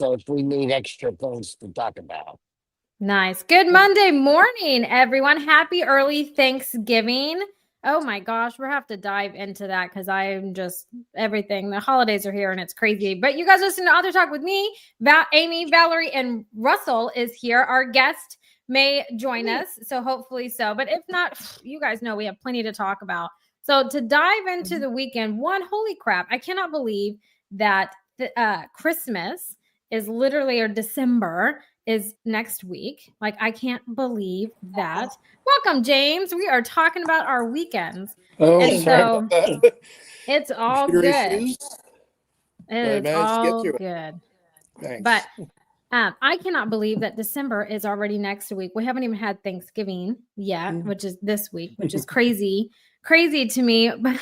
So if we need extra things to talk about. Nice. Good Monday morning, everyone. Happy early Thanksgiving. Oh my gosh, we'll have to dive into that because I'm just everything. The holidays are here and it's crazy. But you guys listen to Author Talk with me. Aimee, Valerie, and Russell is here. Our guest may join us. So hopefully so. But if not, you guys know we have plenty to talk about. So to dive into the weekend, holy crap, I cannot believe that Christmas is literally, or December is next week. Like, I can't believe that. Welcome, James. We are talking about our weekends. Oh, and sorry so it's all good. It's all good. Thanks. But I cannot believe that December is already next week. We haven't even had Thanksgiving yet, which is this week, which is crazy to me. But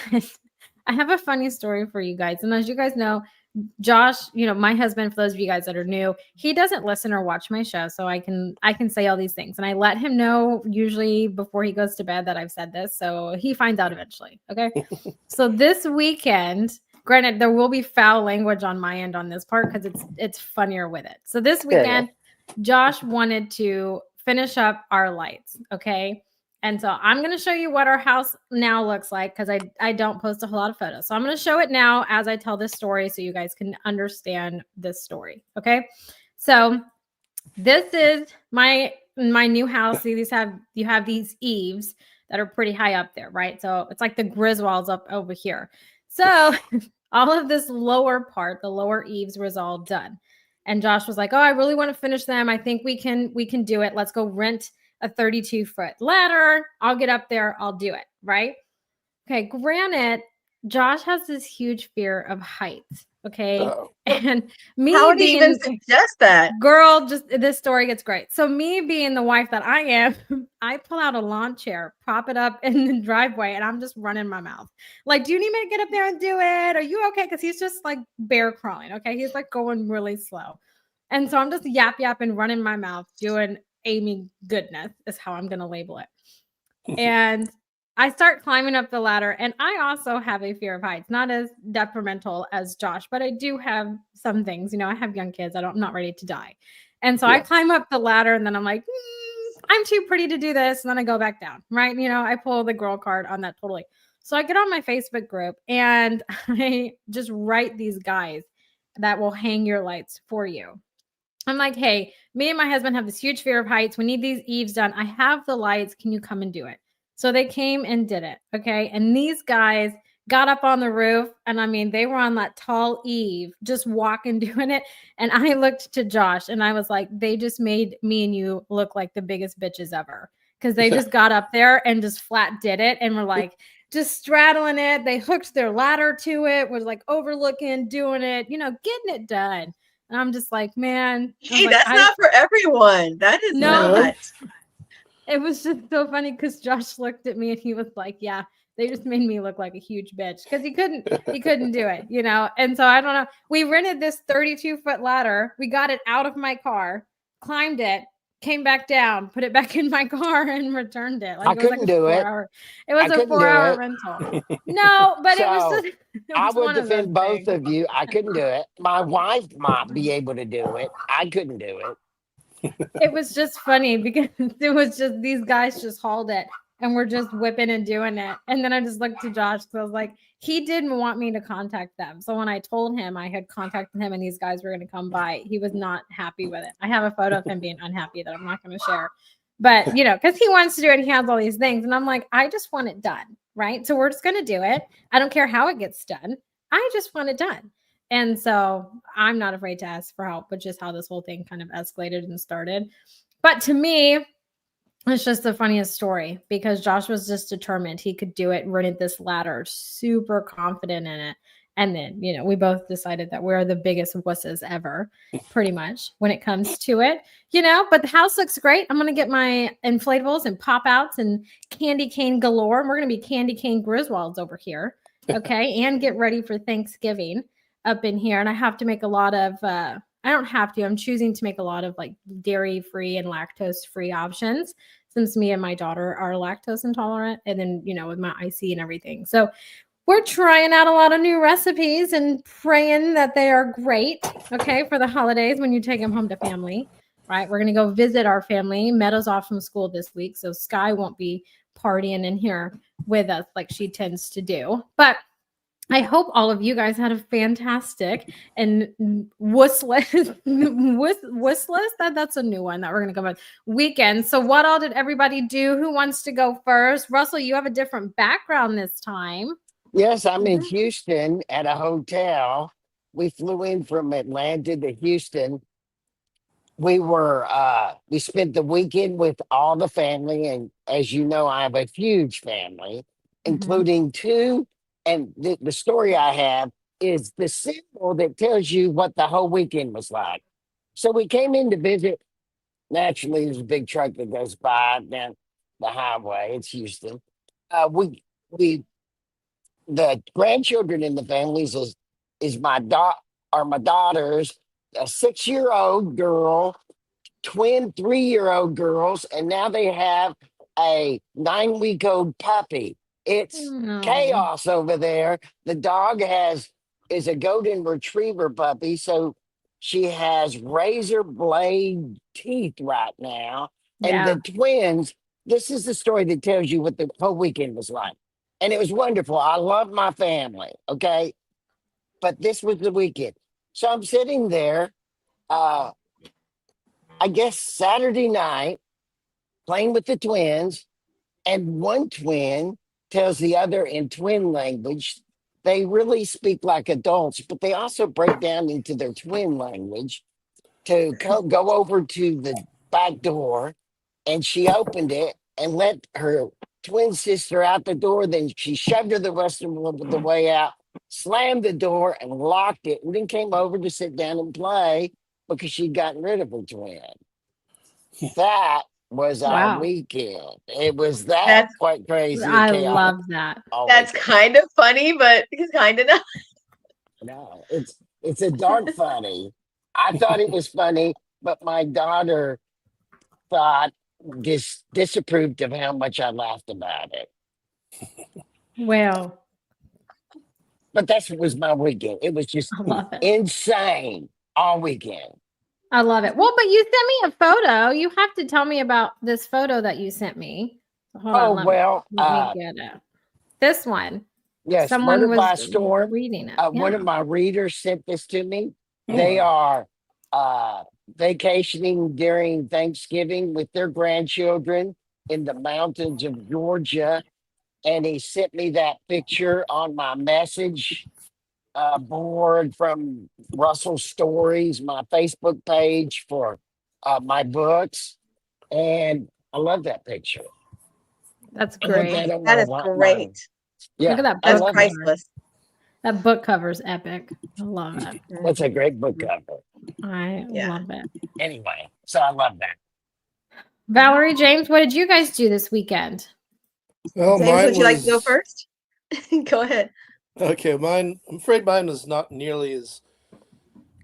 I have a funny story for you guys. And as you guys know, Josh, my husband, for those of you guys that are new, he doesn't listen or watch my show. So I can say all these things. And I let him know usually before he goes to bed that I've said this. So he finds out eventually. Okay. So this weekend, granted, there will be foul language on my end on this part because it's funnier with it. So this weekend, Josh wanted to finish up our lights. Okay. And so I'm going to show you what our house now looks like because I don't post a whole lot of photos. So I'm going to show it now as I tell this story so you guys can understand this story. Okay. So this is my new house. See, you have these eaves that are pretty high up there, right? So it's like the Griswolds up over here. So all of this lower part, the lower eaves was all done. And Josh was like, "Oh, I really want to finish them. I think we can do it. Let's go rent a 32-foot ladder. I'll get up there. I'll do it." Right. Okay. Granted, Josh has this huge fear of heights. Okay. Uh-oh. And me, how would he even suggest that? Girl, just this story gets great. So me being the wife that I am, I pull out a lawn chair, prop it up in the driveway, and I'm just running my mouth. Like, do you need me to get up there and do it? Are you okay? Because he's just like bear crawling. Okay. He's like going really slow. And so I'm just yapping, running my mouth, doing Aimee goodness is how I'm going to label it. And I start climbing up the ladder, and I also have a fear of heights, not as detrimental as Josh, but I do have some things. I have young kids. I'm not ready to die. And so I climb up the ladder, and then I'm like, I'm too pretty to do this. And then I go back down, right? I pull the girl card on that totally. So I get on my Facebook group, and I just write these guys that will hang your lights for you. I'm like, "Hey, me and my husband have this huge fear of heights. We need these eaves done. I have the lights. Can you come and do it?" So they came and did it. Okay. And these guys got up on the roof. And I mean, they were on that tall eave, just walking, doing it. And I looked to Josh and I was like, they just made me and you look like the biggest bitches ever. Because they just got up there and just flat did it. And were like, just straddling it. They hooked their ladder to it, was like overlooking, doing it, getting it done. And I'm just like, man. Hey, that's not for everyone. That is not. It was just so funny because Josh looked at me and he was like, "Yeah, they just made me look like a huge bitch," because he couldn't do it, And so I don't know. We rented this 32-foot ladder. We got it out of my car, climbed it, came back down, put it back in my car, and returned it. Like, I couldn't do it. It was a 4-hour rental. No, but so, it was just. I would defend both of you. I couldn't do it. My wife might be able to do it. I couldn't do it. It was just funny because it was just these guys just hauled it and we're just whipping and doing it. And then I just looked to Josh because I was like, he didn't want me to contact them. So when I told him I had contacted him and these guys were going to come by, he was not happy with it. I have a photo of him being unhappy that I'm not going to share. But, because he wants to do it, he has all these things. And I'm like, I just want it done. Right. So we're just going to do it. I don't care how it gets done. I just want it done. And so I'm not afraid to ask for help, but just how this whole thing kind of escalated and started. But to me, it's just the funniest story because Josh was just determined he could do it, rented this ladder, super confident in it. And then, we both decided that we're the biggest wusses ever, pretty much, when it comes to it, but the house looks great. I'm going to get my inflatables and pop outs and candy cane galore. And we're going to be candy cane Griswolds over here. Okay. And get ready for Thanksgiving up in here. And I have to make a lot of, I don't have to, I'm choosing to make a lot of like dairy free and lactose free options since me and my daughter are lactose intolerant. And then, with my IC and everything. So we're trying out a lot of new recipes and praying that they are great, okay, for the holidays when you take them home to family, right? We're going to go visit our family. Meadow's off from school this week, so Sky won't be partying in here with us like she tends to do. But I hope all of you guys had a fantastic and wussless, that's a new one that we're going to go with, weekend. So what all did everybody do? Who wants to go first? Russell, you have a different background this time. Yes, I'm in Houston at a hotel. We flew in from Atlanta to Houston. We spent the weekend with all the family, and as you know, I have a huge family, including two. And the story I have is the symbol that tells you what the whole weekend was like. So we came in to visit. Naturally, there's a big truck that goes by down the highway. It's Houston. We the grandchildren in the families is my daughters, a 6-year-old girl, twin 3-year-old girls, and now they have a 9-week-old puppy. It's chaos over there. The dog is a golden retriever puppy, so she has razor blade teeth right now. And the twins, this is the story that tells you what the whole weekend was like. And it was wonderful. I love my family, okay? But this was the weekend. So I'm sitting there, I guess Saturday night, playing with the twins, and one twin tells the other in twin language. They really speak like adults, but they also break down into their twin language to go over to the back door. And she opened it and let her twin sister out the door. Then she shoved her the rest of the way out, slammed the door and locked it, and then came over to sit down and play because she'd gotten rid of her twin. That was our weekend. It was quite crazy. I love that. That's kind of funny, but it's kind of not. No, it's a dark funny. I thought it was funny, but my daughter disapproved of how much I laughed about it. Well, but that was my weekend. It was just insane all weekend. I love it. Well, but you sent me a photo. You have to tell me about this photo that you sent me. Hold on, let me get it. This one. Yes, someone Murder was by Storm. reading it. One of my readers sent this to me. They are vacationing during Thanksgiving with their grandchildren in the mountains of Georgia. And he sent me that picture on my message board from Russell Stories, my Facebook page for my books. And I love that picture. That's great. That is great. Yeah, look at that. That's priceless. That book cover is epic. I love it. That's a great book cover. I love it. Anyway, so I love that. Valerie, James, what did you guys do this weekend? Well, James, would you like to go first? Go ahead. Okay, I'm afraid mine is not nearly as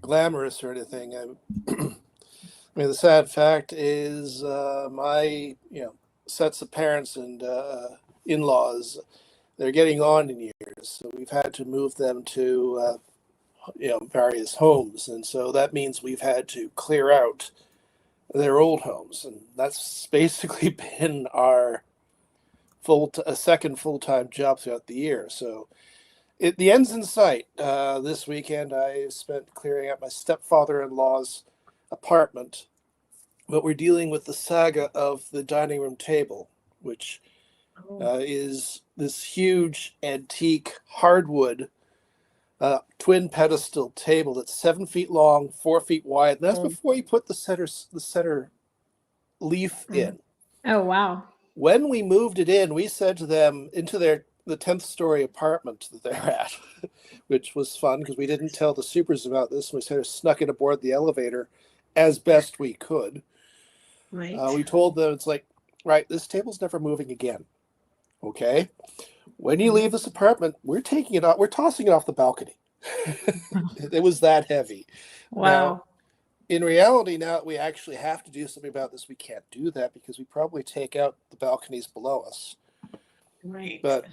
glamorous or anything. I mean, the sad fact is my sets of parents and in-laws, they're getting on in years, so we've had to move them to various homes, and so that means we've had to clear out their old homes, and that's basically been our second full-time job throughout the year. So the end's in sight. This weekend I spent clearing out my stepfather-in-law's apartment, but we're dealing with the saga of the dining room table, which is this huge antique hardwood twin pedestal table that's 7 feet long, 4 feet wide. And that's before you put the center leaf in. Oh, wow. When we moved it in, we said to them into the 10th story apartment that they're at, which was fun because we didn't tell the supers about this. We sort of snuck it aboard the elevator as best we could. Right. We told them, it's like, right, this table's never moving again. Okay. When you leave this apartment, we're taking it out. We're tossing it off the balcony. It was that heavy. Wow. Now, in reality, now that we actually have to do something about this, we can't do that because we probably take out the balconies below us. Right. But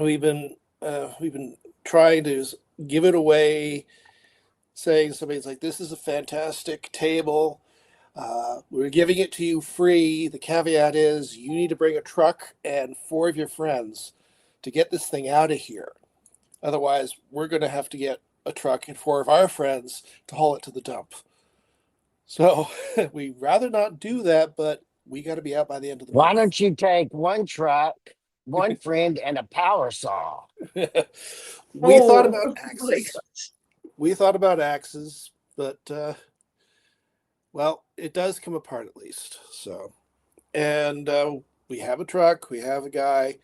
we've been we've been trying to give it away, saying somebody's like, "This is a fantastic table. We're giving it to you free. The caveat is you need to bring a truck and 4 of your friends to get this thing out of here. Otherwise, we're going to have to get a truck and 4 of our friends to haul it to the dump." So we'd rather not do that, but we got to be out by the end of the Why month. don't you take one truck, one friend, and a power saw? We thought about Oh my axes. We thought about axes, but well, it does come apart at least. So, and we have a truck, we have a guy.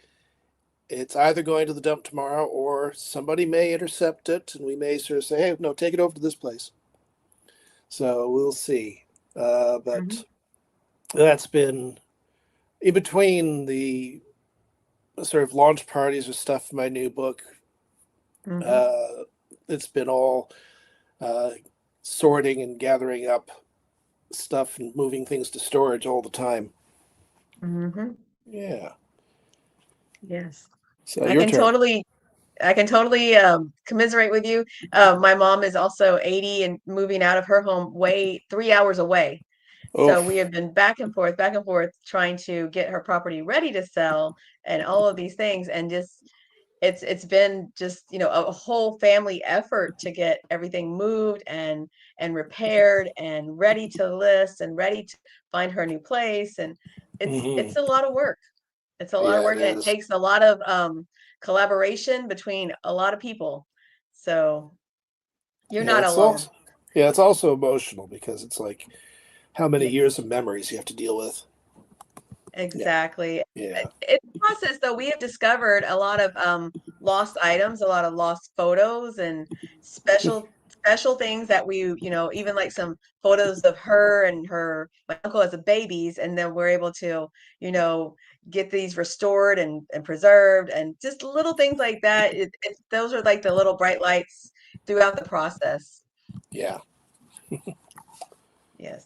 It's either going to the dump tomorrow or somebody may intercept it, and we may sort of say, "Hey, no, take it over to this place." So we'll see. But that's been in between the sort of launch parties or stuff for my new book. It's been all sorting and gathering up stuff and moving things to storage all the time. Yeah. Yes. So I your can turn. totally commiserate with you. My mom is also 80 and moving out of her home 3 hours away. So we have been back and forth, trying to get her property ready to sell and all of these things. And just it's been just, a whole family effort to get everything moved and repaired and ready to list and ready to find her new place. And it's a lot of work. It's a lot of Yeah, work, it and it is. takes a lot of collaboration between a lot of people. So you're Yeah, not alone. it's also emotional because it's like how many Yes, years of memories you have to deal with. exactly. Yeah. In the process, though, we have discovered a lot of lost items, a lot of lost photos, and special things that we, even like some photos of her and my uncle as a babies, and then we're able to, get these restored and preserved, and just little things like that. Those are like the little bright lights throughout the process. Yeah. Yes.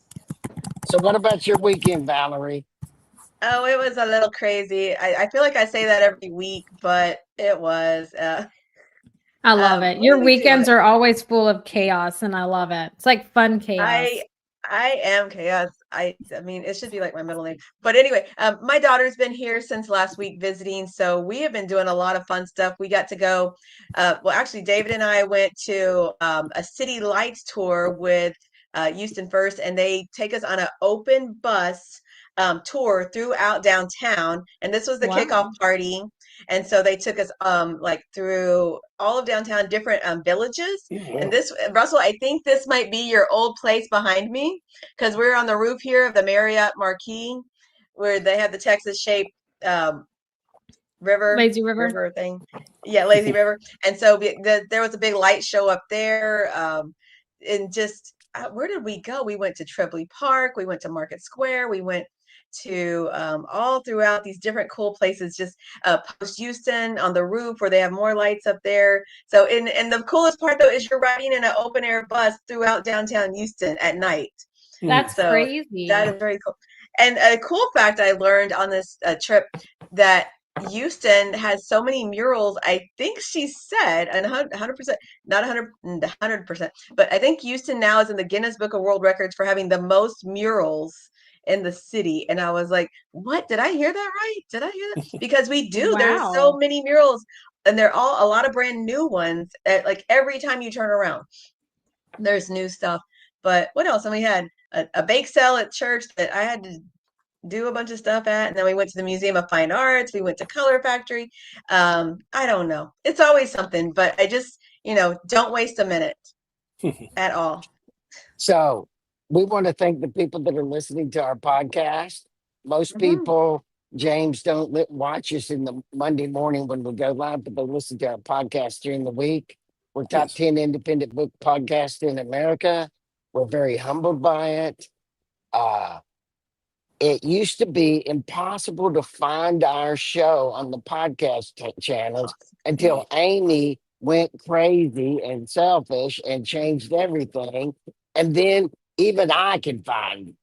So, what about your weekend, Valerie? Oh, it was a little crazy. I feel like I say that every week, but it was. I love it. What Your did we do? weekends are always full of chaos, and I love it. It's like fun chaos. I am chaos. I mean, it should be like my middle name. But anyway, my daughter's been here since last week visiting, so we have been doing a lot of fun stuff. We got to go. Well, actually, David and I went to a city lights tour with Houston First, and they take us on an open bus tour throughout downtown. And this was the Wow. kickoff party. And so they took us like through all of downtown, different villages. And this, Russell, I think this might be your old place behind me, because we're on the roof here of the Marriott Marquis, where they have the Texas shaped Lazy River. thing. Yeah, lazy river. And so there was a big light show up there. And just where did we go? We went to Tremblay Park. We went to Market Square. We went to all throughout these different cool places, just post Houston on the roof where they have more lights up there. So and the coolest part though is you're riding in an open air bus throughout downtown Houston at night. That's So crazy. that is very cool. And a cool fact I learned on this trip, that Houston has so many murals. I think she said, and 100%, not 100%, but I think Houston now is in the Guinness Book of World Records for having the most murals in the city. And I was like, what? Did I hear that right? Did I hear that? Because we do. There's so Wow. many murals, and they're all a lot of brand new ones. Like every time you turn around, there's new stuff. But what else? And we had a bake sale at church that I had to do a bunch of stuff at, and then we went to the Museum of Fine Arts. We went to Color Factory. I don't know. It's always something, but I just, don't waste a minute at all. So, we want to thank the people that are listening to our podcast. Most Mhm. people, James, don't watch us in the Monday morning when we go live, but they listen to our podcast during the week. We're top Yes. 10 independent book podcast in America. We're very humbled by it. Uh, it used to be impossible to find our show on the podcast channels until Aimee went crazy and selfish and changed everything. And then even I can find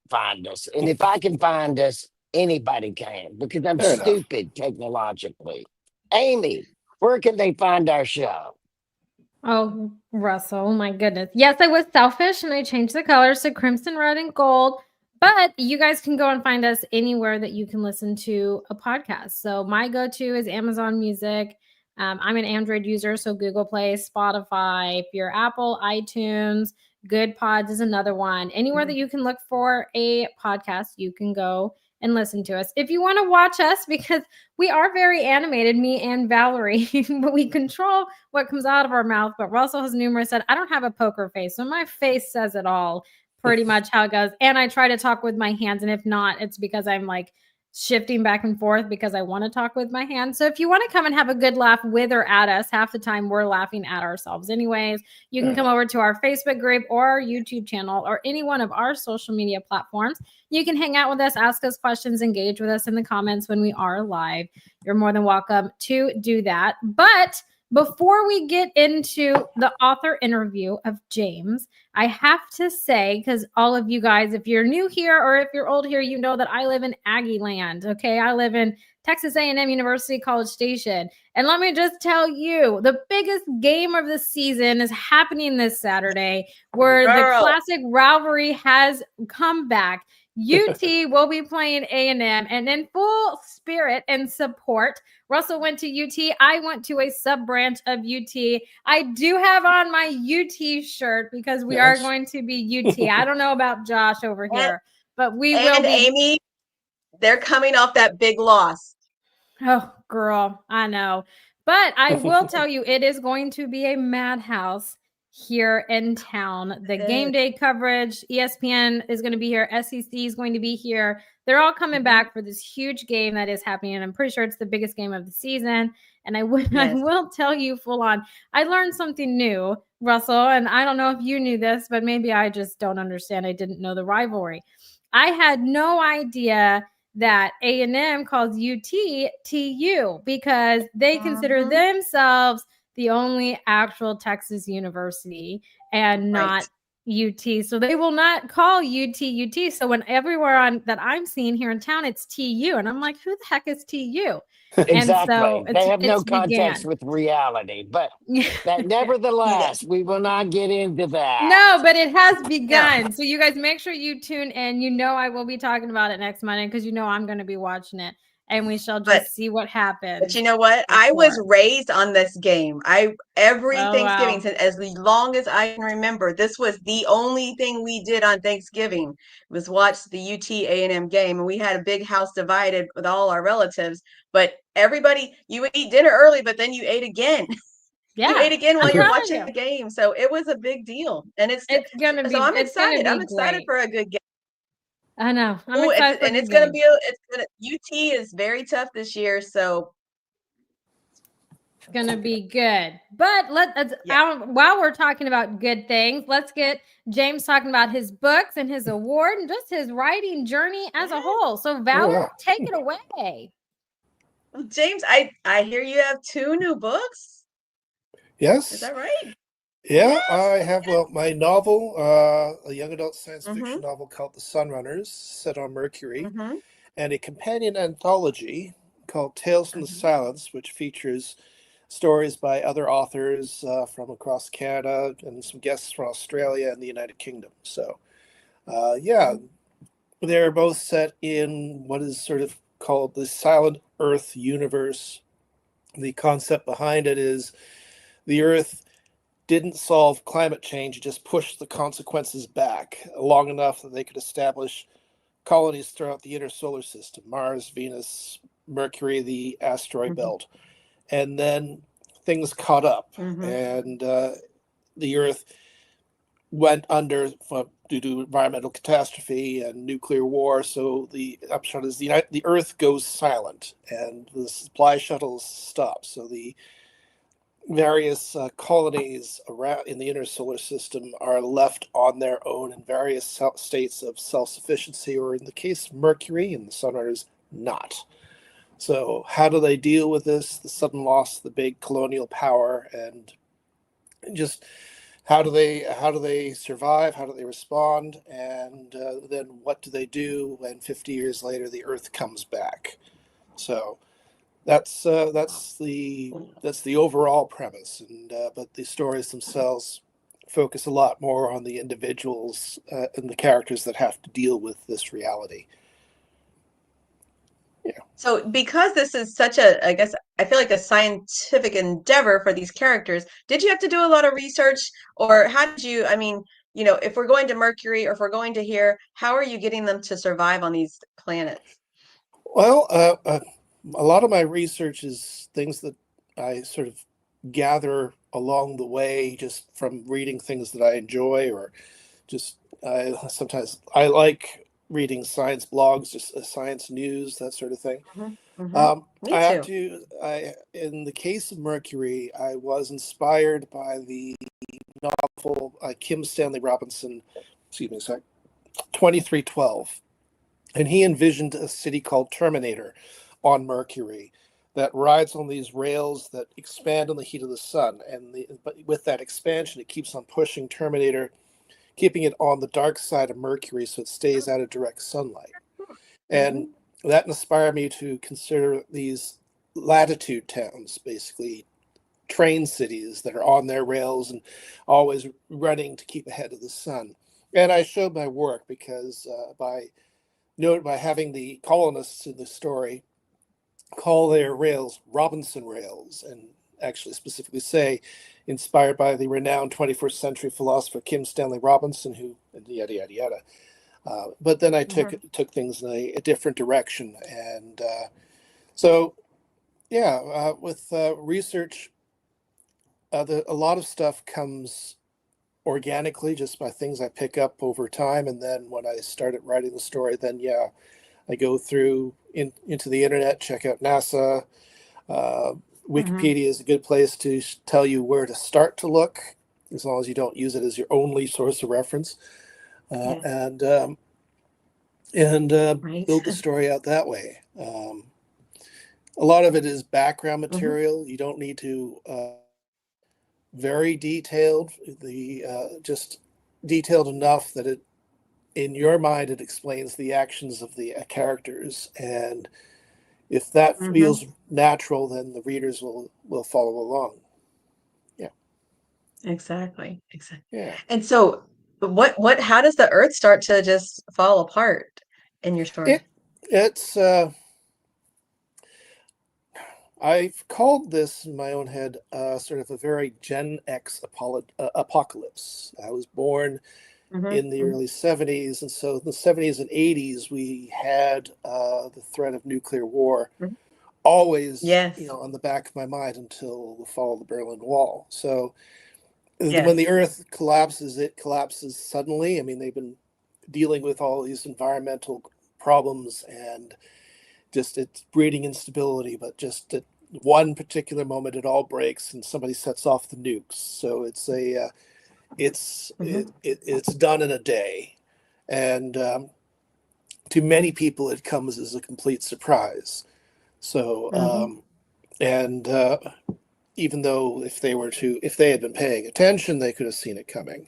us. And if I can find us, anybody can, because I'm Fair enough. stupid technologically. Aimee, where can they find our show? Oh, Russell, oh my goodness. Yes, I was selfish and I changed the colors to crimson, red, and gold. But you guys can go and find us anywhere that you can listen to a podcast. So my go-to is Amazon Music. I'm an Android user, so Google Play, Spotify. If you're Apple, iTunes, Good Pods is another one. Anywhere that you can look for a podcast, you can go and listen to us. If you want to watch us, because we are very animated, me and Valerie, but we control what comes out of our mouth. But Russell has numerous said, I don't have a poker face. So my face says it all, pretty much how it goes. And I try to talk with my hands. And if not, it's because I'm like shifting back and forth because I want to talk with my hands. So if you want to come and have a good laugh with or at us, half the time we're laughing at ourselves anyways, you can come over to our Facebook group or our YouTube channel or any one of our social media platforms. You can hang out with us, ask us questions, engage with us in the comments when we are live. You're more than welcome to do that. But before we get into the author interview of James, I have to say, because all of you guys, if you're new here or if you're old here, you know that I live in Aggie land. Okay, I live in Texas A&M University College Station. And let me just tell you, the biggest game of the season is happening this Saturday, where the classic rivalry has come back. UT will be playing A&M, and in full spirit and support, Russell went to UT. I went to a sub-branch of UT. I do have on my UT shirt because we are going to be UT. I don't know about Josh over here, but we will be. Aimee, they're coming off that big loss. Oh, girl, I know. But I will tell you, it is going to be a madhouse here in town. The game day coverage, ESPN is going to be here. SEC is going to be here. They're all coming back for this huge game that is happening. And I'm pretty sure it's the biggest game of the season. And I will tell you full on, I learned something new, Russell. And I don't know if you knew this, but maybe I just don't understand. I didn't know the rivalry. I had no idea that A&M calls UT TU because they consider themselves the only actual Texas university and not UT. So they will not call UT UT. So when everywhere that I'm seeing here in town, it's TU. And I'm like, who the heck is TU? Exactly. And so they have no context with reality. But that nevertheless, we will not get into that. No, but it has begun. No. So you guys make sure you tune in. You know I will be talking about it next Monday because you know I'm going to be watching it. And we shall just see what happens. But you know what? I was raised on this game. Every Thanksgiving, since as long as I can remember, this was the only thing we did on Thanksgiving was watch the UT A&M game. And we had a big house divided with all our relatives. But everybody, you would eat dinner early, but then you ate again. Yeah. You ate again while you're watching the game. So it was a big deal. And it's gonna be. So I'm excited. I'm excited for a good game. I know. It's going to be. UT is very tough this year, so it's going to be good. But while we're talking about good things, let's get James talking about his books and his award and just his writing journey as a whole. So, Val, take it away. James, I hear you have 2 new books. Yes. Is that right? Yeah, yes. I have, my novel, a young adult science fiction novel called The Sunrunners, set on Mercury, and a companion anthology called Tales from the Silence, which features stories by other authors from across Canada and some guests from Australia and the United Kingdom. So, they're both set in what is sort of called the Silent Earth universe. The concept behind it is the Earth didn't solve climate change, it just pushed the consequences back long enough that they could establish colonies throughout the inner solar system, Mars, Venus, Mercury, the asteroid belt. And then things caught up and the Earth went under due to environmental catastrophe and nuclear war. So the upshot is the Earth goes silent and the supply shuttles stop. So the various colonies around in the inner solar system are left on their own in various states of self-sufficiency, or in the case of Mercury and the Sunrunners, not. So how do they deal with this, the sudden loss of the big colonial power, and just how do they survive, how do they respond, and then what do they do when 50 years later the Earth comes back? So That's the overall premise, and but the stories themselves focus a lot more on the individuals and the characters that have to deal with this reality. Yeah. So because this is such a, I guess, I feel like a scientific endeavor for these characters, did you have to do a lot of research, or how did you, I mean, if we're going to Mercury or if we're going to here, how are you getting them to survive on these planets? Well, a lot of my research is things that I sort of gather along the way, just from reading things that I enjoy, or just sometimes I like reading science blogs, just science news, that sort of thing. Hmm. Hmm. Me I have too. to. In the case of Mercury, I was inspired by the novel Kim Stanley Robinson, excuse me a sec, 2312, and he envisioned a city called Terminator on Mercury that rides on these rails that expand in the heat of the sun, and but with that expansion, it keeps on pushing Terminator, keeping it on the dark side of Mercury so it stays out of direct sunlight. And Hmm. that inspired me to consider these latitude towns, basically train cities that are on their rails and always running to keep ahead of the sun. And I showed my work because by having the colonists in the story call their rails Robinson rails, and actually specifically say inspired by the renowned 21st century philosopher Kim Stanley Robinson, who yada yada yada. But then I took things in a different direction, and so yeah, with research, a lot of stuff comes organically just by things I pick up over time, and then when I started writing the story, then yeah, I go through into the internet, check out NASA. Uh, Hmm. Wikipedia is a good place to tell you where to start to look, as long as you don't use it as your only source of reference, uh, Yes. and um, and Right. build the story out that way. A lot of it is background Hmm. material. You don't need to very detailed. The just detailed enough that it, in your mind, it explains the actions of the characters, and if that Hmm. feels natural, then the readers will follow along. Yeah, Exactly. Exactly. yeah. And so how does the earth start to just fall apart in your It story? it's I've called this in my own head sort of a very Gen X apocalypse. I was born Hmm. in the early 70s, and so in the 70s and 80s we had the threat of nuclear war always, Yes. on the back of my mind until the fall of the Berlin Wall. So when the Yes. Earth collapses, it collapses suddenly. I mean, they've been dealing with all these environmental problems, and just it's breeding instability, but just at one particular moment it all breaks and somebody sets off the nukes. So Hmm. it's done in a day, and to many people it comes as a complete surprise. So Hmm. and even though if they had been paying attention, they could have seen it coming.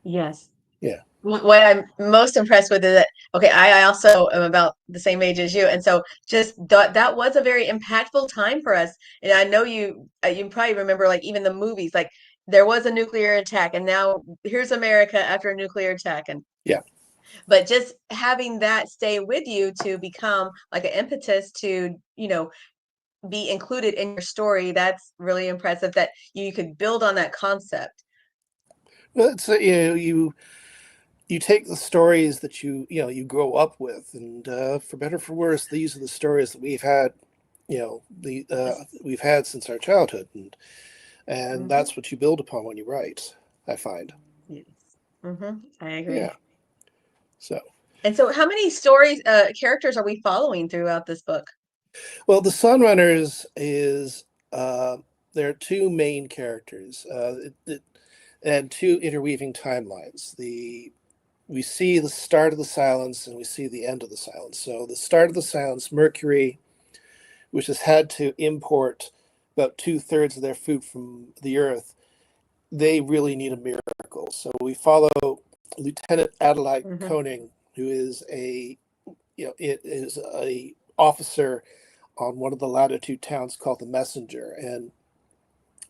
Yes. Yeah. What I'm most impressed with is that, okay, I also am about the same age as you, and so just that was a very impactful time for us. And I know you probably remember, like, even the movies, like there was a nuclear attack, and now here's America after a nuclear attack, and Yeah. but just having that stay with you to become like an impetus to be included in your story, that's really impressive that you could build on that concept. Well, it's you take the stories that you grow up with, and for better or for worse, these are the stories that we've had, the Yes. we've had since our childhood, and Hmm. that's what you build upon when you write, I find. Yes. Hmm. I Yeah. agree. So, And so how many stories, characters are we following throughout this book? well, the Sunrunners is there are two main characters, and two interweaving timelines. We see the start of the silence and we see the end of the silence. So the start of the silence, Mercury, which has had to import about 2/3 of their food from the earth, they really need a miracle. So we follow Lieutenant Adelaide Hmm. Koning, who is it is a officer on one of the latitude towns called the Messenger, and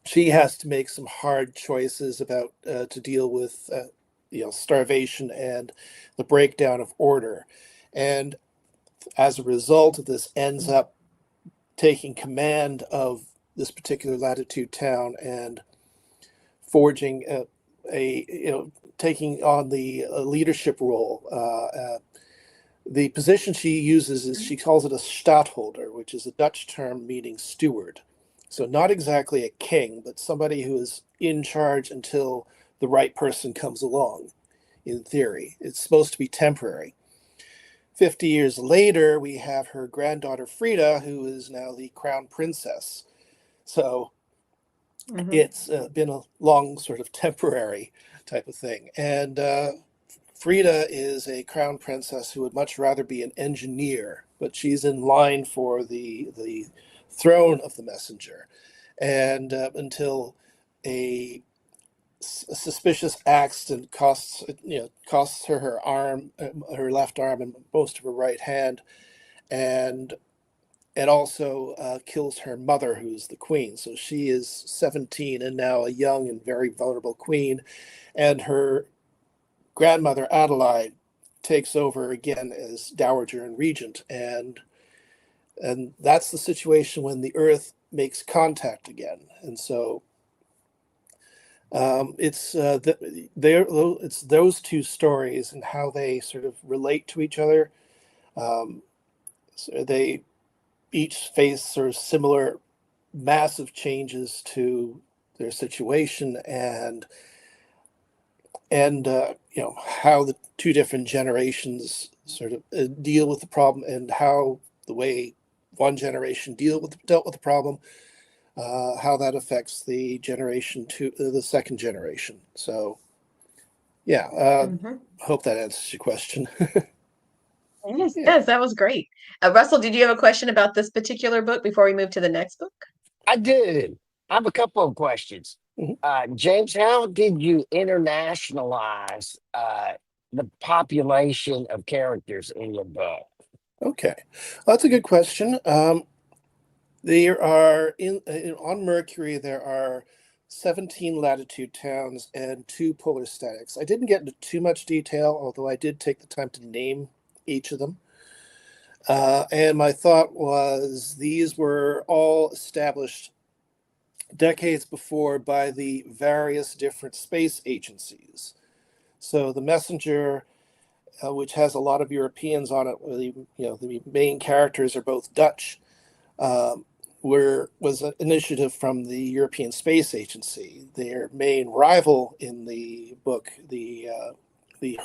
she has to make some hard choices about to deal with starvation and the breakdown of order. And as a result of this, ends up taking command of this particular latitude town and forging taking on the leadership role. The position she uses is, she calls it a stadtholder, which is a Dutch term meaning steward. So not exactly a king, but somebody who is in charge until the right person comes along, in theory. It's supposed to be temporary. 50 years later, we have her granddaughter Frida, who is now the crown princess. So it's been a long sort of temporary type of thing. And Frida is a crown princess who would much rather be an engineer, but she's in line for the throne of the Messenger. And until a suspicious accident costs her her arm, her left arm, and most of her right hand, and also kills her mother, who's the queen. So she is 17 and now a young and very vulnerable queen, and her grandmother Adelaide takes over again as dowager and regent, and that's the situation when the Earth makes contact again. And so it's those two stories and how they sort of relate to each other. So they each face sort of similar massive changes to their situation, and how the two different generations sort of deal with the problem, and how the way one generation dealt with the problem, how that affects the second generation. So hope that answers your question. Yes, yes, that was great. Russell, did you have a question about this particular book before we move to the next book? I do. I have a couple of questions. James, how did you internationalize the population of characters in your book? Okay, well, that's a good question. There are on Mercury, there are 17 latitude towns and 2 polar statics. I didn't get into too much detail, although I did take the time to name each of them. And my thought was, these were all established decades before by the various different space agencies. So the Messenger, which has a lot of Europeans on it, the main characters are both Dutch, was an initiative from the European Space Agency. Their main rival in the book, the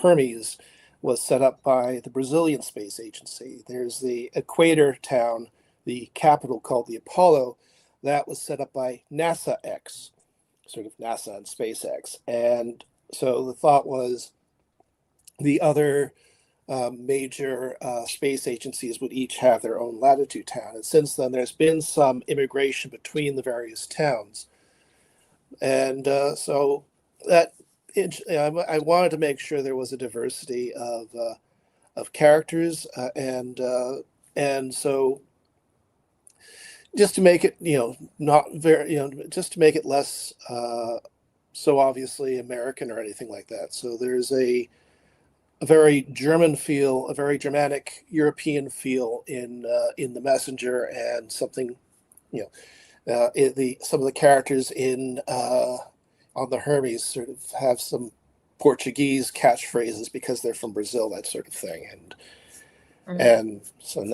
Hermes, was set up by the Brazilian Space Agency. There's the Equator town, the capital called the Apollo, that was set up by NASA X, sort of NASA and SpaceX. And so the thought was the other major space agencies would each have their own latitude town. And since then, there's been some immigration between the various towns. And so that I wanted to make sure there was a diversity of characters, and so just to make it not very just to make it less so obviously American or anything like that. So there's a very German feel, a very Germanic European feel in the Messenger, and something some of the characters on the Hermes sort of have some Portuguese catchphrases because they're from Brazil, that sort of thing, and so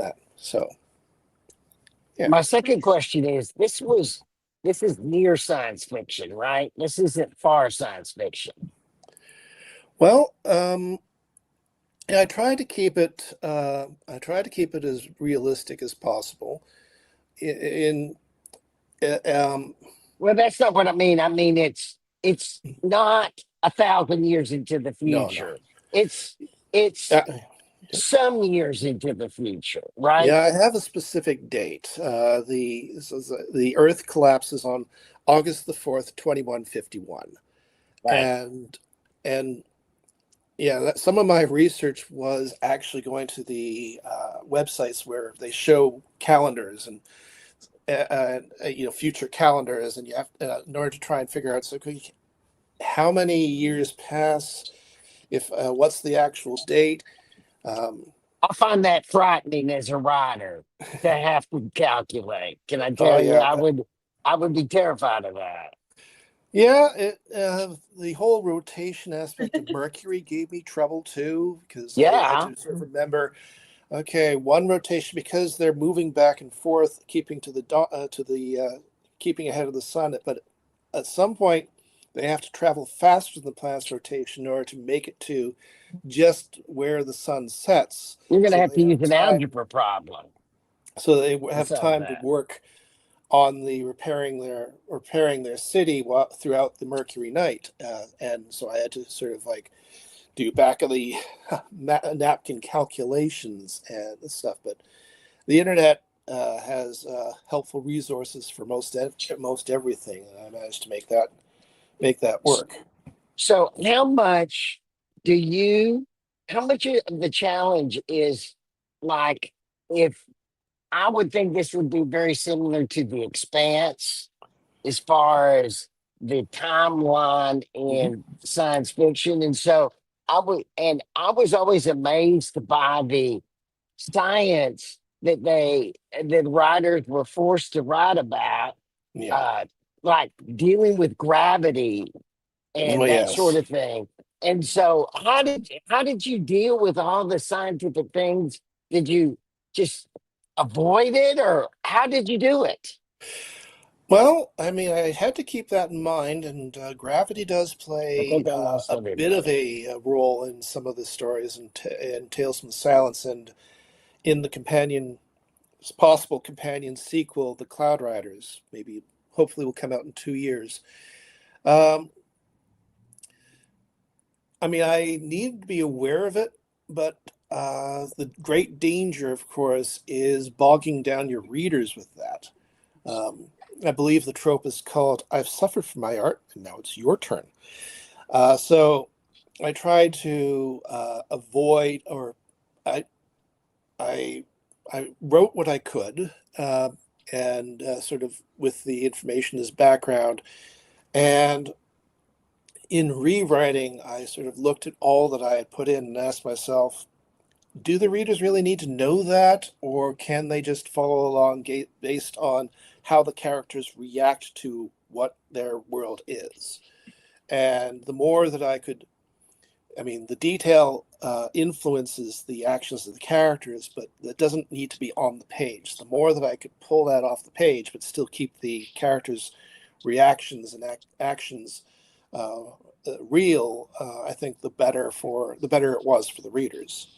yeah. My second question is: this is near science fiction, right? This isn't far science fiction. Well, I try to keep it. I try to keep it as realistic as possible. Well, that's not what I mean. I mean it's not 1,000 years into the future. No. It's some years into the future, right? Yeah, I have a specific date. The Earth collapses on August the 4th, 2151, right. And Yeah, some of my research was actually going to the websites where they show calendars and future calendars, and you have in order to try and figure out how many years pass, if what's the actual date. Um, I find that frightening as a writer to have to calculate. Can I oh tell you, yeah, I would be terrified of that. yeah. The whole rotation aspect of Mercury gave me trouble too, because I had Yeah, to sort of remember. Okay, one rotation because they're moving back and forth, keeping keeping ahead of the sun. But at some point, they have to travel faster than the planet's rotation in order to make it to just where the sun sets, you're going to so have they to have use an time. algebra problem So they to have solve time to that. work on the repairing their city throughout the Mercury night, and so I had to sort of like do back of the napkin calculations and stuff. But the internet has helpful resources for most everything, and I managed to make that work. So, do you, how much of the challenge is like, if I would think this would be very similar to The Expanse as far as the timeline Mhm. in science fiction. And so I was always amazed by the science that writers were forced to write about, Yeah. uh, like dealing with gravity Oh and that sort yes. of thing. And so, how did you deal with all the scientific things? Did you just avoid it, or how did you do it? Well, I mean, I had to keep that in mind, and gravity does I play think I lost a bit of everybody. a role in some of the stories and Tales from the Silence, and in the possible companion sequel, The Cloud Riders, maybe hopefully will come out in 2 years. Um, I mean, I need to be aware of it, but the great danger, of course, is bogging down your readers with that. Um, I believe the trope is called "I've suffered for my art, and now it's your turn." So I tried to avoid, or I I I wrote what I could, and sort of with the information as background. And in rewriting, I sort of looked at all that I had put in and asked myself, do the readers really need to know that, or can they just follow along based on how the characters react to what their world is? And the more that I mean, the detail influences the actions of the characters, but that doesn't need to be on the page. The more that I could pull that off the page, but still keep the characters' reactions and actions uh, real, I think the better it was for the readers.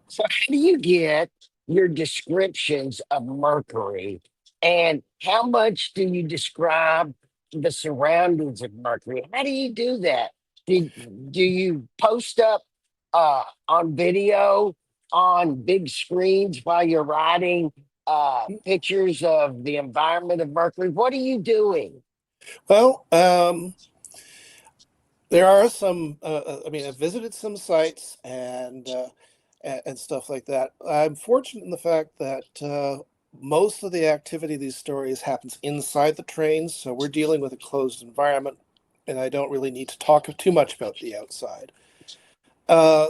So, how do you get your descriptions of Mercury, and how much do you describe the surroundings of Mercury? How do you do that? Do, do you post up on video on big screens while you're writing pictures of the environment of Mercury? What are you doing? Well, there are some. I mean, I've visited some sites and stuff like that. I'm fortunate in the fact that most of the activity of these stories happens inside the trains, so we're dealing with a closed environment, and I don't really need to talk too much about the outside.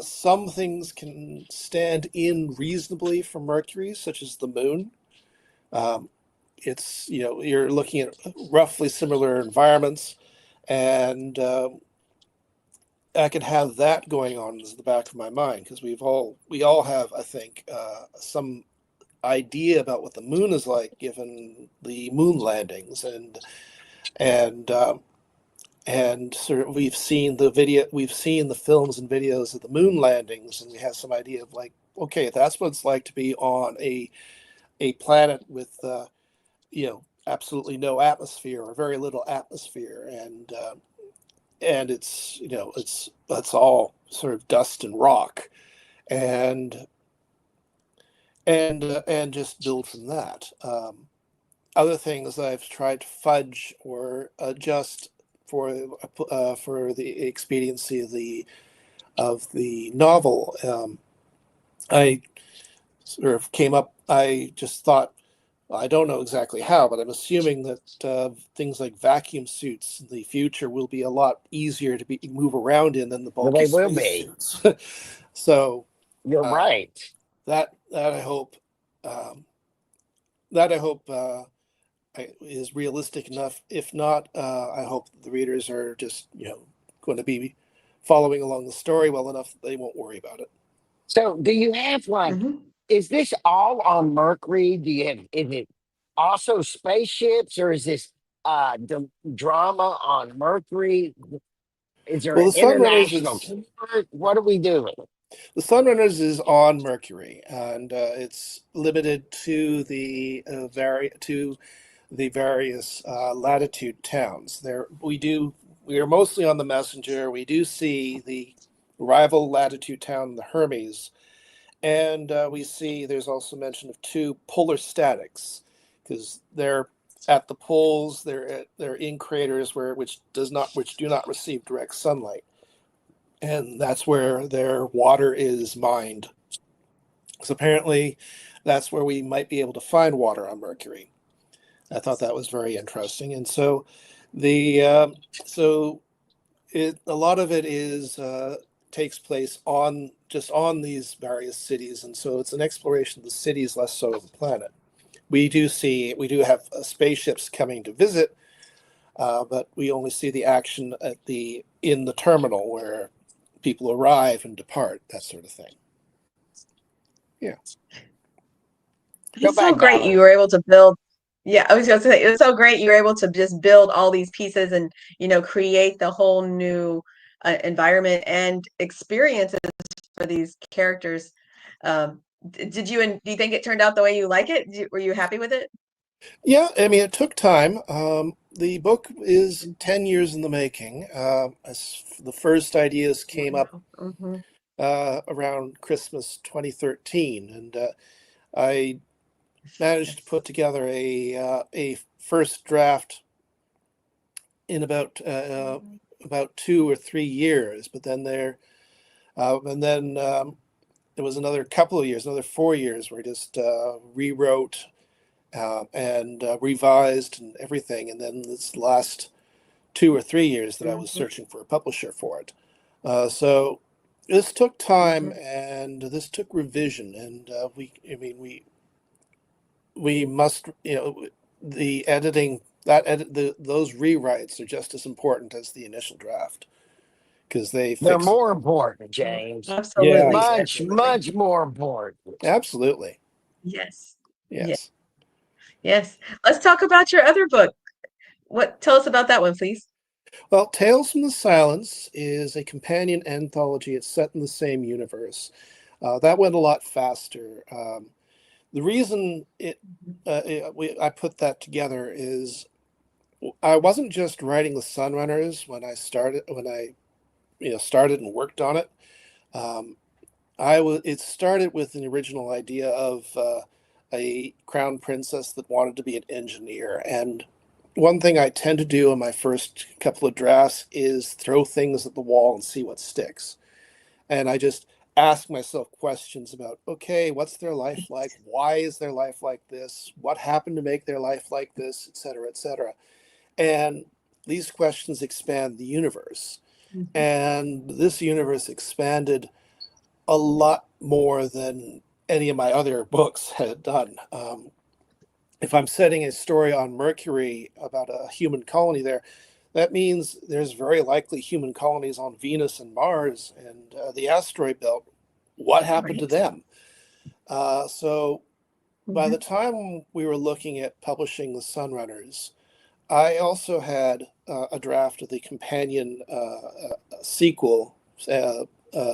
Some things can stand in reasonably for Mercury, such as the moon. Um, you're looking at roughly similar environments, and I can have that going on in the back of my mind because we all have, I think, some idea about what the moon is like given the moon landings, and sort of we've seen the films and videos of the moon landings, and we have some idea of like, okay, that's what it's like to be on a planet with absolutely no atmosphere or very little atmosphere, and it's all sort of dust and rock, and and just build from that. Other things I've tried to fudge or adjust for the expediency of the of the novel, I sort of came up. I just thought, well, I don't know exactly how, but I'm assuming that things like vacuum suits in the future will be a lot easier to move around in than the Well, bulky they will space be. suits. So You're right. that I hope that I hope is realistic enough. If not, I hope the readers are just going to be following along the story well enough that they won't worry about it. So, do you have like? Mhm. Is this all on Mercury? Do you have? Is it also spaceships, or is this drama on Mercury? Is there Well, an the Sunrunners international is tour? What are we doing? the Sunrunners is on Mercury, and it's limited to the various latitude towns. We are mostly on the Messenger. We do see the rival latitude town, the Hermes, and we see there's also mention of two polar statics because they're at the poles. They're in craters which do not receive direct sunlight, and that's where their water is mined. So apparently, that's where we might be able to find water on Mercury. I thought that was very interesting, and so the so a lot of it is takes place on these various cities, and so it's an exploration of the cities, less so of the planet. We do have spaceships coming to visit, but we only see the action in the terminal where people arrive and depart, that sort of thing. Yeah. Go It's so back, great you Valerie. were able to build. Yeah, I was going to say it's so great you were able to just build all these pieces and create the whole new environment and experiences for these characters. Did you and do you think it turned out the way you like it? Were you happy with it? Yeah, I mean, it took time. The book is 10 years in the making. The first ideas came up Wow. Hmm. around Christmas 2013, and I managed to Yes. put together a first draft in about 2 or 3 years. But then there was another couple of years, another 4 years, where I just rewrote and revised and everything. And then this last 2 or 3 years that I was Hmm. searching for a publisher for it. So this took time Hmm. and this took revision. And we must, the editing, those rewrites are just as important as the initial draft because they They're fix a more lot. important, James. Yeah, Absolutely, Much, exactly. absolutely. much more important. Absolutely. Yes. Yes. Yes. Yes. Let's talk about your other book. Tell us about that one, please. Well, Tales from the Silence is a companion anthology. It's set in the same universe. That went a lot faster. The reason I put that together is I wasn't just writing the Sunrunners when I started and worked on it. Um, it started with an original idea of a crown princess that wanted to be an engineer. And one thing I tend to do in my first couple of drafts is throw things at the wall and see what sticks. And I just ask myself questions about, okay, what's their life like? Why is their life like this? What happened to make their life like this, et cetera, et cetera. And these questions expand the universe. Mhm. And this universe expanded a lot more than any of my other books had done. If I'm setting a story on Mercury about a human colony there, that means there's very likely human colonies on Venus and Mars and the asteroid belt. What happened to Right. them? So by the Mhm. time we were looking at publishing the Sunrunners, I also had a draft of the companion sequel,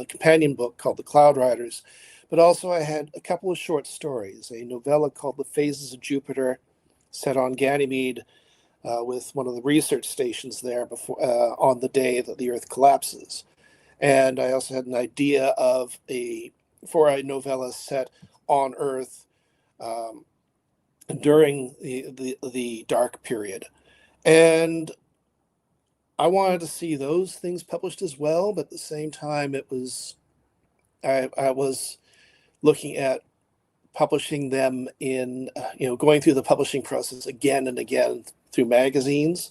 companion book called The Cloud Riders, but also I had a couple of short stories, a novella called The Phases of Jupiter, set on Ganymede, with one of the research stations there on the day that the Earth collapses. And I also had an idea for a novella set on Earth um, during the dark period. And I wanted to see those things published as well, but at the same time, I was looking at publishing them in, going through the publishing process again and again through magazines.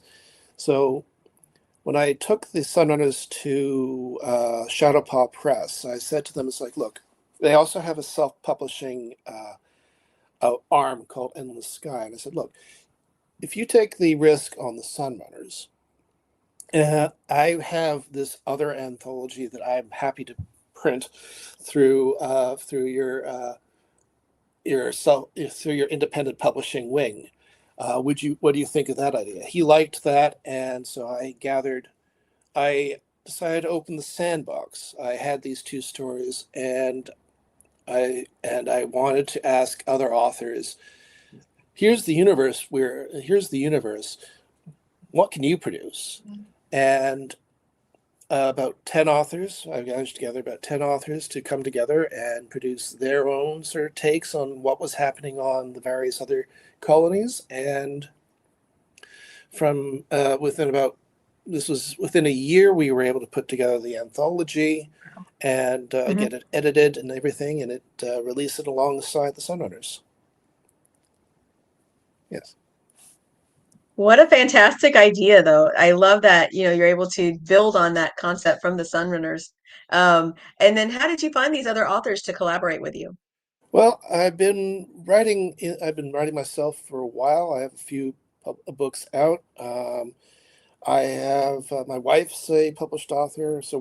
So when I took the Sunrunners to Shadowpaw Press, I said to them, it's like, look, they also have a self-publishing arm called Endless Sky. And I said, look, if you take the risk on the Sunrunners, I have this other anthology that I'm happy to print through your independent publishing wing. What do you think of that idea? He liked that, and so I decided to open the sandbox. I had these two stories, and I wanted to ask other authors, here's the universe. What can you produce? And about 10 authors, I gathered together about 10 authors to come together and produce their own sort of takes on what was happening on the various other colonies. And from within a year, we were able to put together the anthology and get it edited and everything, and it release it alongside the Sunrunners. Yes. What a fantastic idea, though. I love that, you're able to build on that concept from the Sunrunners. And then how did you find these other authors to collaborate with you? Well, I've been writing myself for a while. I have a few books out. I have my wife's a published author, so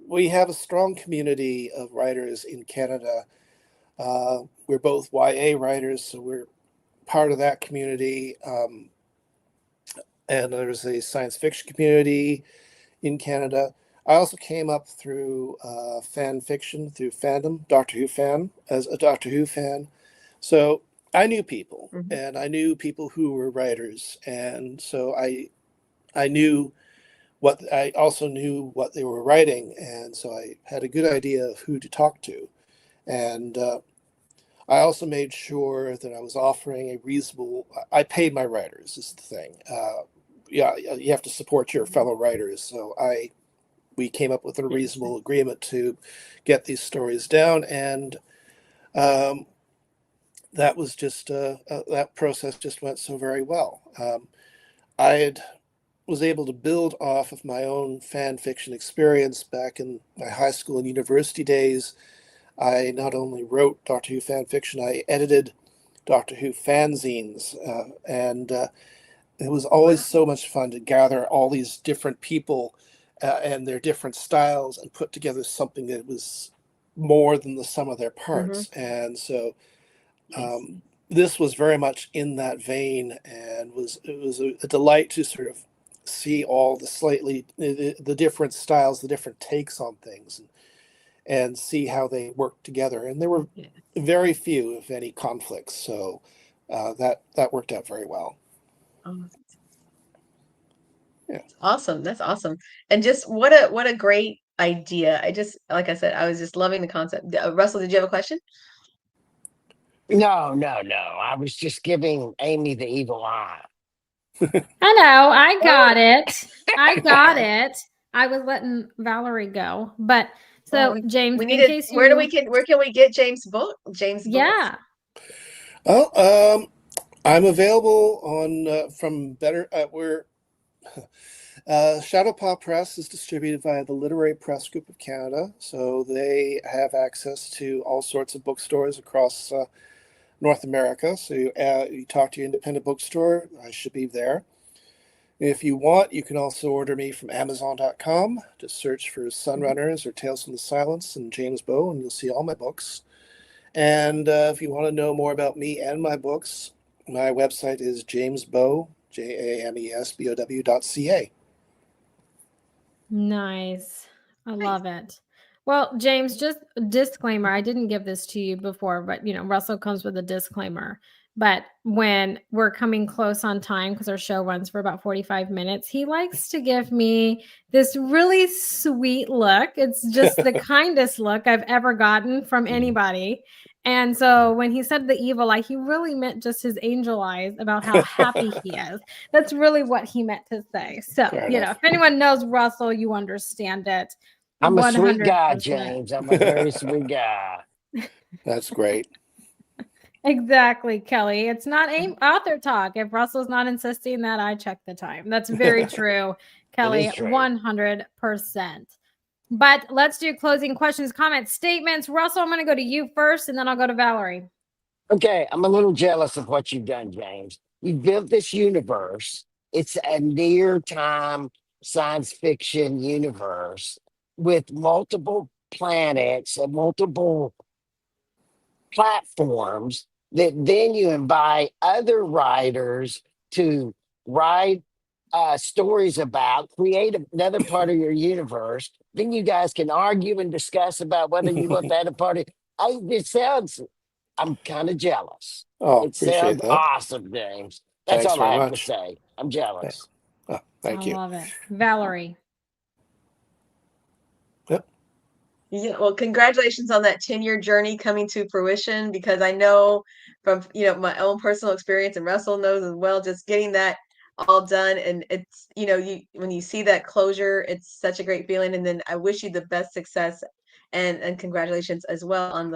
we have a strong community of writers in Canada. We're both YA writers, so we're part of that community. And there's a science fiction community in Canada. I also came up through fan fiction, through fandom, Doctor Who fan, as a Doctor Who fan. So I knew people, and I knew people who were writers, and so I also knew what they were writing, and so I had a good idea of who to talk to. And I also made sure that I was offering a reasonable. I paid my writers. Is the thing. You have to support your fellow writers. So we came up with a reasonable agreement to get these stories down, and that was just that process just went so very well. I was able to build off of my own fan fiction experience back in my high school and university days. I not only wrote Doctor Who fan fiction, I edited Doctor Who fanzines, and it was always so much fun to gather all these different people and their different styles and put together something that was more than the sum of their parts. And so this was very much in that vein, and it was a delight to sort of see all the different styles, the different takes on things, and see how they work together. And there were very few, if any, conflicts. So that worked out very well. Awesome. That's awesome. And just what a great idea. Like I said, I was just loving the concept. Russell, did you have a question? No. I was just giving Aimee the evil eye. I know. I got it. I was letting Valerie go, but so James, where can we get James' book? Yeah. Oh, I'm available on from better. Shadowpaw Press is distributed via the Literary Press Group of Canada, so they have access to all sorts of bookstores across North America. So you talk to your independent bookstore, I should be there. If you want, you can also order me from Amazon.com. Just search for Sunrunners or Tales from the Silence and James Bow, and you'll see all my books. And if you want to know more about me and my books, my website is jamesbow, JAMESBOW.ca. Nice. I love it. Well, James, just a disclaimer. I didn't give this to you before, but Russell comes with a disclaimer. But when we're coming close on time, because our show runs for about 45 minutes, he likes to give me this really sweet look. It's just the kindest look I've ever gotten from anybody. And so when he said the evil eye, he really meant just his angel eyes about how happy he is. That's really what he meant to say. So, Fair you know, enough. if anyone knows Russell, you understand it. I'm a sweet guy, 100%. James. I'm a very sweet guy. That's great. Exactly, Kelly. It's not author talk. If Russell's not insisting that, I check the time. That's very true, Kelly. true. 100%. But let's do closing questions, comments, statements. Russell, I'm going to go to you first, and then I'll go to Valerie. Okay, I'm a little jealous of what you've done, James. You built this universe. It's a near time science fiction universe with multiple planets and multiple platforms that then you invite other writers to write stories about, create another part of your universe. Then you guys can argue and discuss about whether you want that a part of. It sounds. I'm kind of jealous. Oh, It appreciate sounds that. awesome, James. That's Thanks all I very have to much. say. I'm jealous. Oh, thank I you. love it. Valerie. Yep. Yeah, well, congratulations on that 10-year journey coming to fruition, because I know from, my own personal experience, and Russell knows as well, just getting that all done. And it's, when you see that closure, it's such a great feeling. And then I wish you the best success and congratulations as well on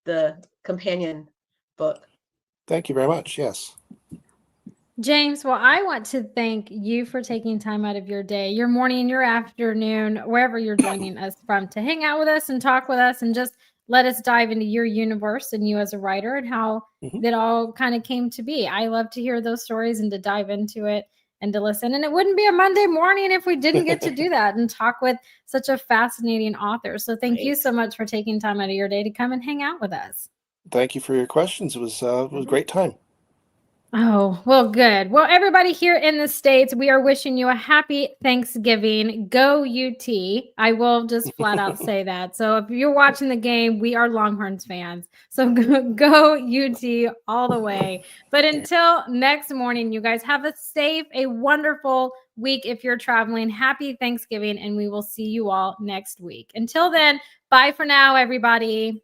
the companion book. Thank you very much. Yes. James, well, I want to thank you for taking time out of your day, your morning, your afternoon, wherever you're joining us from, to hang out with us and talk with us and just let us dive into your universe and you as a writer and how that all kind of came to be. I love to hear those stories and to dive into it and to listen. And it wouldn't be a Monday morning if we didn't get to do that and talk with such a fascinating author. So thank you so much for taking time out of your day to come and hang out with us. Thank you for your questions. It was a great time. Oh, well, good. Well, everybody here in the States, we are wishing you a happy Thanksgiving. Go UT. I will just flat out say that. So if you're watching the game, we are Longhorns fans. So go UT all the way. But until next morning, you guys have a safe, a wonderful week if you're traveling. Happy Thanksgiving, and we will see you all next week. Until then, bye for now, everybody.